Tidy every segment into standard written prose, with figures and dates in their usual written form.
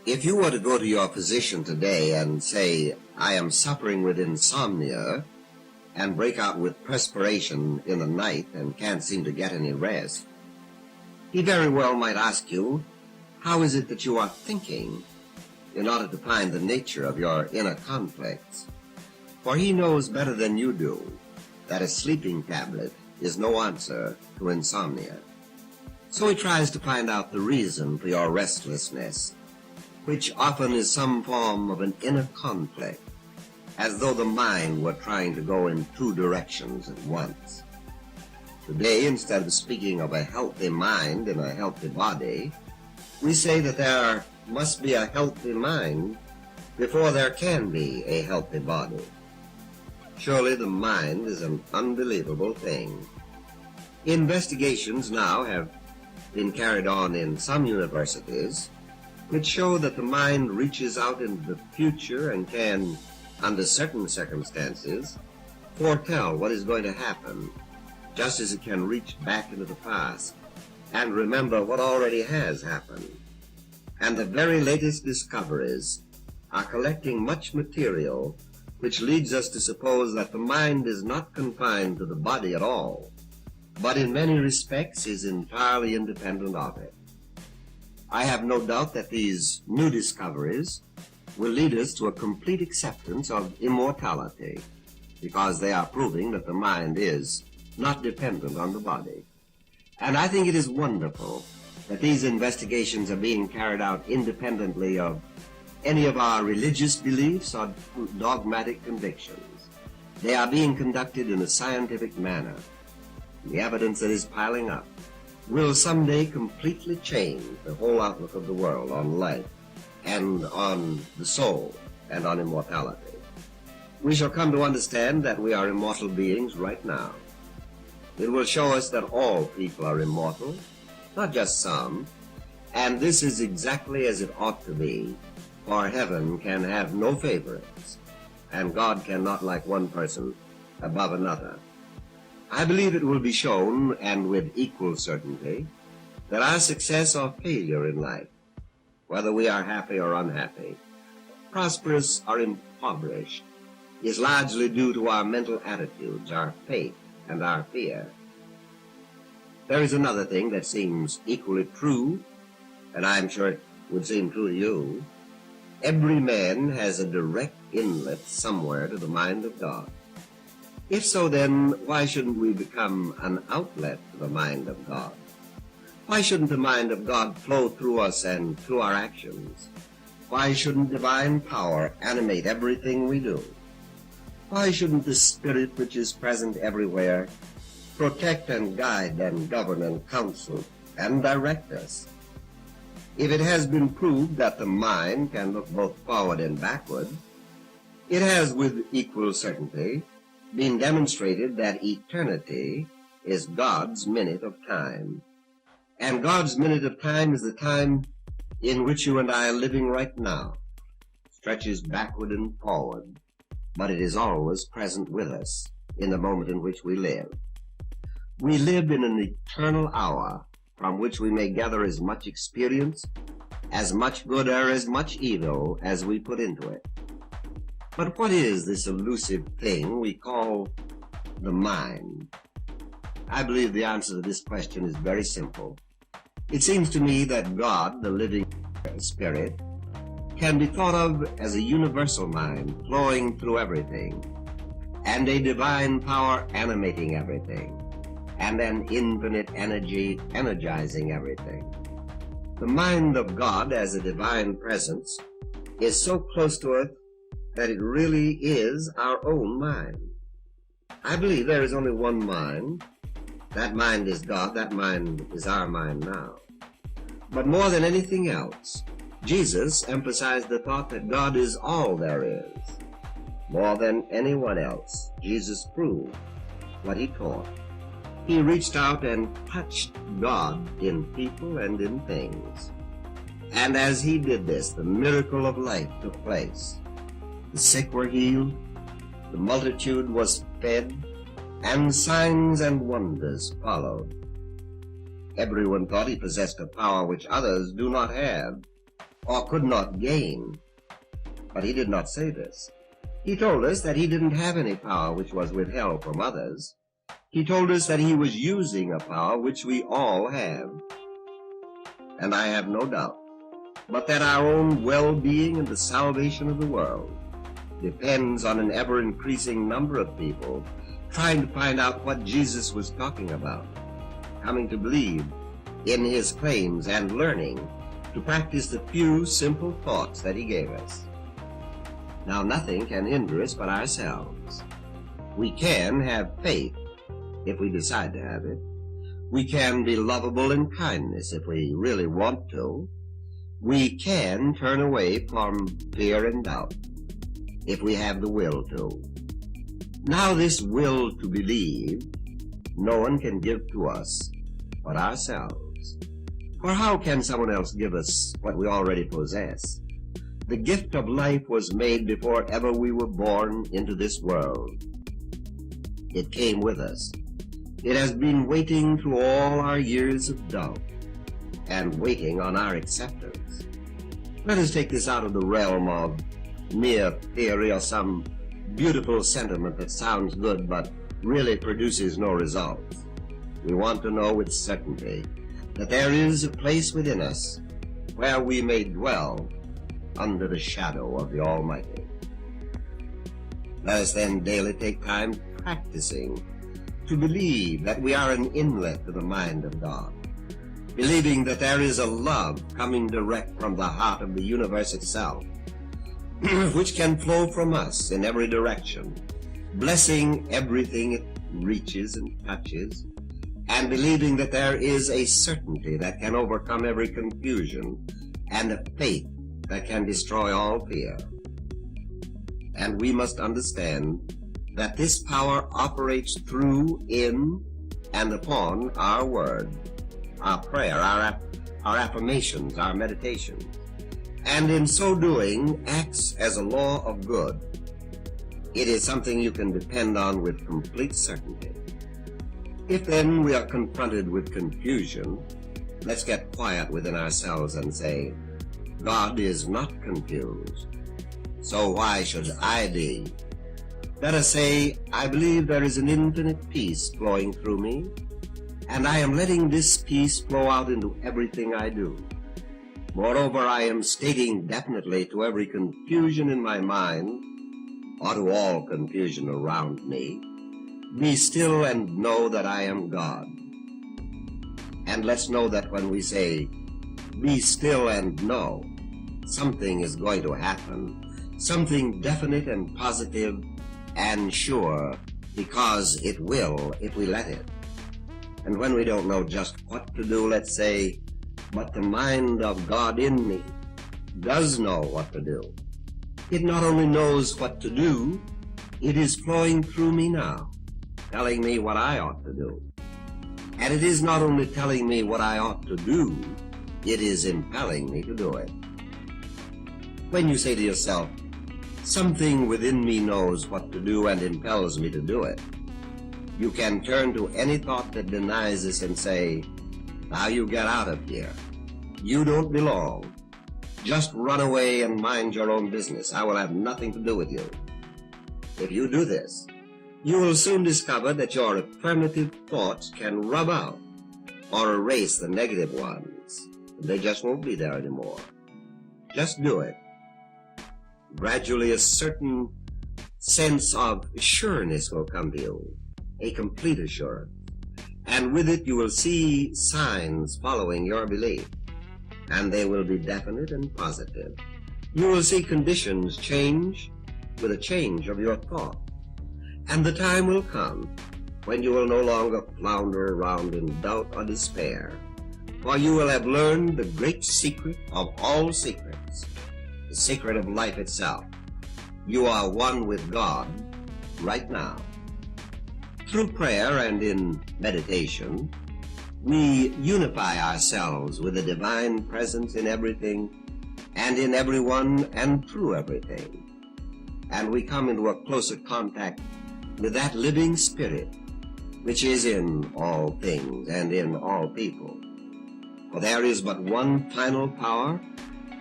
If you were to go to your physician today and say, I am suffering with insomnia, and break out with perspiration in the night and can't seem to get any rest, he very well might ask you, how is it that you are thinking, in order to find the nature of your inner conflicts? For he knows better than you do that a sleeping tablet is no answer to insomnia. So he tries to find out the reason for your restlessness, which often is some form of an inner conflict, as though the mind were trying to go in two directions at once. Today, instead of speaking of a healthy mind and a healthy body, we say that there must be a healthy mind before there can be a healthy body. Surely the mind is an unbelievable thing. Investigations now have been carried on in some universities which show that the mind reaches out into the future and can, under certain circumstances, foretell what is going to happen, just as it can reach back into the past and remember what already has happened. And the very latest discoveries are collecting much material which leads us to suppose that the mind is not confined to the body at all, but in many respects is entirely independent of it. I have no doubt that these new discoveries will lead us to a complete acceptance of immortality, because they are proving that the mind is not dependent on the body. And I think it is wonderful that these investigations are being carried out independently of any of our religious beliefs or dogmatic convictions. They are being conducted in a scientific manner. The evidence that is piling up will someday completely change the whole outlook of the world on life and on the soul and on immortality. We shall come to understand that we are immortal beings right now. It will show us that all people are immortal, not just some, and this is exactly as it ought to be, for heaven can have no favorites, and God cannot like one person above another. I believe it will be shown, and with equal certainty, that our success or failure in life, whether we are happy or unhappy, prosperous or impoverished, is largely due to our mental attitudes, our faith, and our fear. There is another thing that seems equally true, and I'm sure it would seem true to you. Every man has a direct inlet somewhere to the mind of God. If so, then, why shouldn't we become an outlet to the mind of God? Why shouldn't the mind of God flow through us and through our actions? Why shouldn't divine power animate everything we do? Why shouldn't the Spirit which is present everywhere protect and guide and govern and counsel and direct us? If it has been proved that the mind can look both forward and backward, it has with equal certainty been demonstrated that eternity is God's minute of time. And God's minute of time is the time in which you and I are living right now. It stretches backward and forward, but it is always present with us in the moment in which we live. We live in an eternal hour from which we may gather as much experience, as much good or as much evil as we put into it. But what is this elusive thing we call the mind? I believe the answer to this question is very simple. It seems to me that God, the living Spirit, can be thought of as a universal mind flowing through everything, and a divine power animating everything, and an infinite energy energizing everything. The mind of God as a divine presence is so close to us that it really is our own mind. I believe there is only one mind. That mind is God. That mind is our mind now. But more than anything else, Jesus emphasized the thought that God is all there is. More than anyone else, Jesus proved what he taught. He reached out and touched God in people and in things. And as he did this, the miracle of life took place. The sick were healed, the multitude was fed, and signs and wonders followed. Everyone thought he possessed a power which others do not have, or could not gain. But he did not say this. He told us that he didn't have any power which was withheld from others. He told us that he was using a power which we all have. And I have no doubt but that our own well-being and the salvation of the world depends on an ever-increasing number of people trying to find out what Jesus was talking about, coming to believe in his claims and learning to practice the few simple thoughts that he gave us. Now, nothing can hinder us but ourselves. We can have faith if we decide to have it. We can be lovable in kindness if we really want to. We can turn away from fear and doubt if we have the will to. Now, this will to believe no one can give to us but ourselves. For how can someone else give us what we already possess? The gift of life was made before ever we were born into this world. It came with us. It has been waiting through all our years of doubt and waiting on our acceptance. Let us take this out of the realm of mere theory or some beautiful sentiment that sounds good but really produces no results. We want to know with certainty that there is a place within us where we may dwell under the shadow of the Almighty. Let us then daily take time practicing to believe that we are an inlet to the mind of God, believing that there is a love coming direct from the heart of the universe itself, which can flow from us in every direction, blessing everything it reaches and touches, and believing that there is a certainty that can overcome every confusion and a faith that can destroy all fear. And we must understand that this power operates through, in, and upon our word, our prayer, our affirmations, our meditations, and in so doing acts as a law of good. It is something you can depend on with complete certainty. If then we are confronted with confusion, let's get quiet within ourselves and say, God is not confused, so why should I be? Let us say, I believe there is an infinite peace flowing through me, and I am letting this peace flow out into everything I do. Moreover, I am stating definitely to every confusion in my mind, or to all confusion around me, be still and know that I am God. And let's know that when we say, be still and know, something is going to happen, something definite and positive and sure, because it will if we let it. And when we don't know just what to do, let's say, but the mind of God in me does know what to do. It not only knows what to do, it is flowing through me now, telling me what I ought to do. And it is not only telling me what I ought to do, it is impelling me to do it. When you say to yourself, something within me knows what to do and impels me to do it, you can turn to any thought that denies this and say, now you get out of here. You don't belong. Just run away and mind your own business. I will have nothing to do with you. If you do this, you will soon discover that your affirmative thoughts can rub out or erase the negative ones. They just won't be there anymore. Just do it. Gradually, a certain sense of sureness will come to you, a complete assurance. And with it, you will see signs following your belief, and they will be definite and positive. You will see conditions change with a change of your thought. And the time will come when you will no longer flounder around in doubt or despair, for you will have learned the great secret of all secrets, the secret of life itself. You are one with God right now. Through prayer and in meditation, we unify ourselves with the divine presence in everything and in everyone and through everything. And we come into a closer contact with that living spirit which is in all things and in all people. For there is but one final power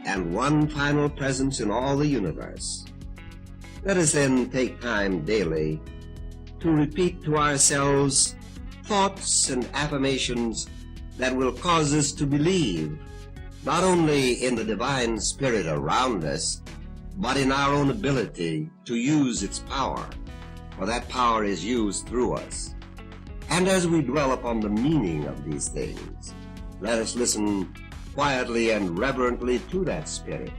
and one final presence in all the universe. Let us then take time daily to repeat to ourselves thoughts and affirmations that will cause us to believe not only in the divine spirit around us, but in our own ability to use its power, for that power is used through us. And as we dwell upon the meaning of these things, let us listen quietly and reverently to that spirit,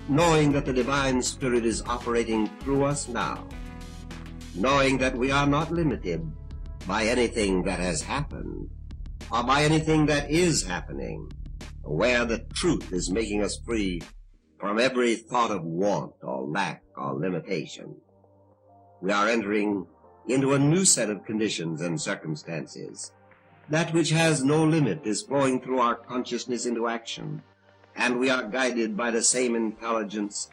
knowing that the divine spirit is operating through us now, knowing that we are not limited by anything that has happened or by anything that is happening, aware that truth is making us free from every thought of want or lack or limitation. We are entering into a new set of conditions and circumstances. That which has no limit is flowing through our consciousness into action, and we are guided by the same intelligence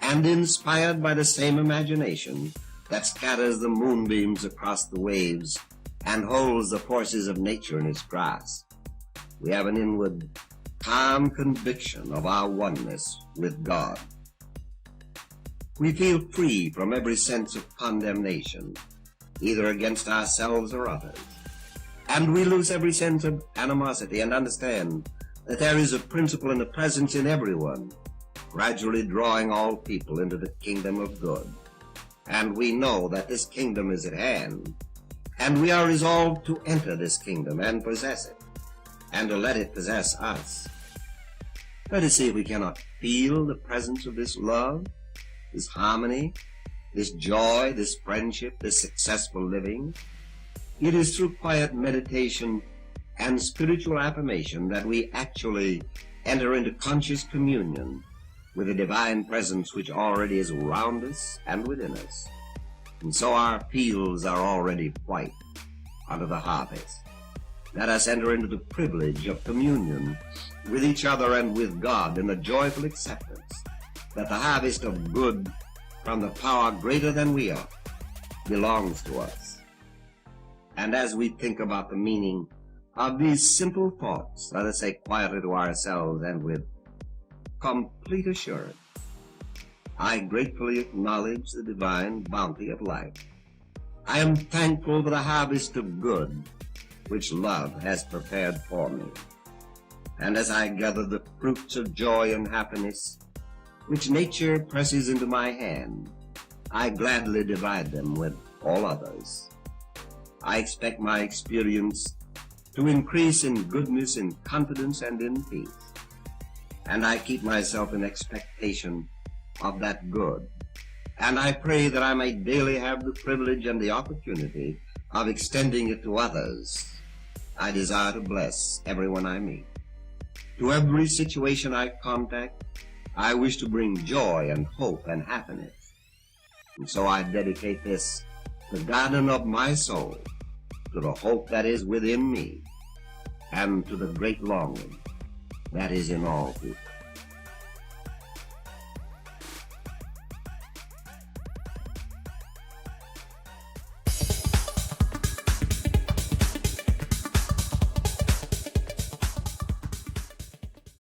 and inspired by the same imagination that scatters the moonbeams across the waves and holds the forces of nature in its grasp. We have an inward, calm conviction of our oneness with God. We feel free from every sense of condemnation, either against ourselves or others. And we lose every sense of animosity and understand that there is a principle and a presence in everyone, gradually drawing all people into the kingdom of good. And we know that this kingdom is at hand, and we are resolved to enter this kingdom and possess it, and to let it possess us. Let us see if we cannot feel the presence of this love, this harmony, this joy, this friendship, this successful living. It is through quiet meditation and spiritual affirmation that we actually enter into conscious communion with the divine presence which already is around us and within us. And so our fields are already white unto the harvest. Let us enter into the privilege of communion with each other and with God in the joyful acceptance that the harvest of good from the power greater than we are belongs to us. And as we think about the meaning of these simple thoughts, let us say quietly to ourselves and with complete assurance, I gratefully acknowledge the divine bounty of life. I am thankful for the harvest of good which love has prepared for me. And as I gather the fruits of joy and happiness which nature presses into my hand, I gladly divide them with all others. I expect my experience to increase in goodness, in confidence, and in peace. And I keep myself in expectation of that good. And I pray that I may daily have the privilege and the opportunity of extending it to others. I desire to bless everyone I meet. To every situation I contact, I wish to bring joy and hope and happiness. And so I dedicate this, the garden of my soul, to the hope that is within me, and to the great longing that is in all people.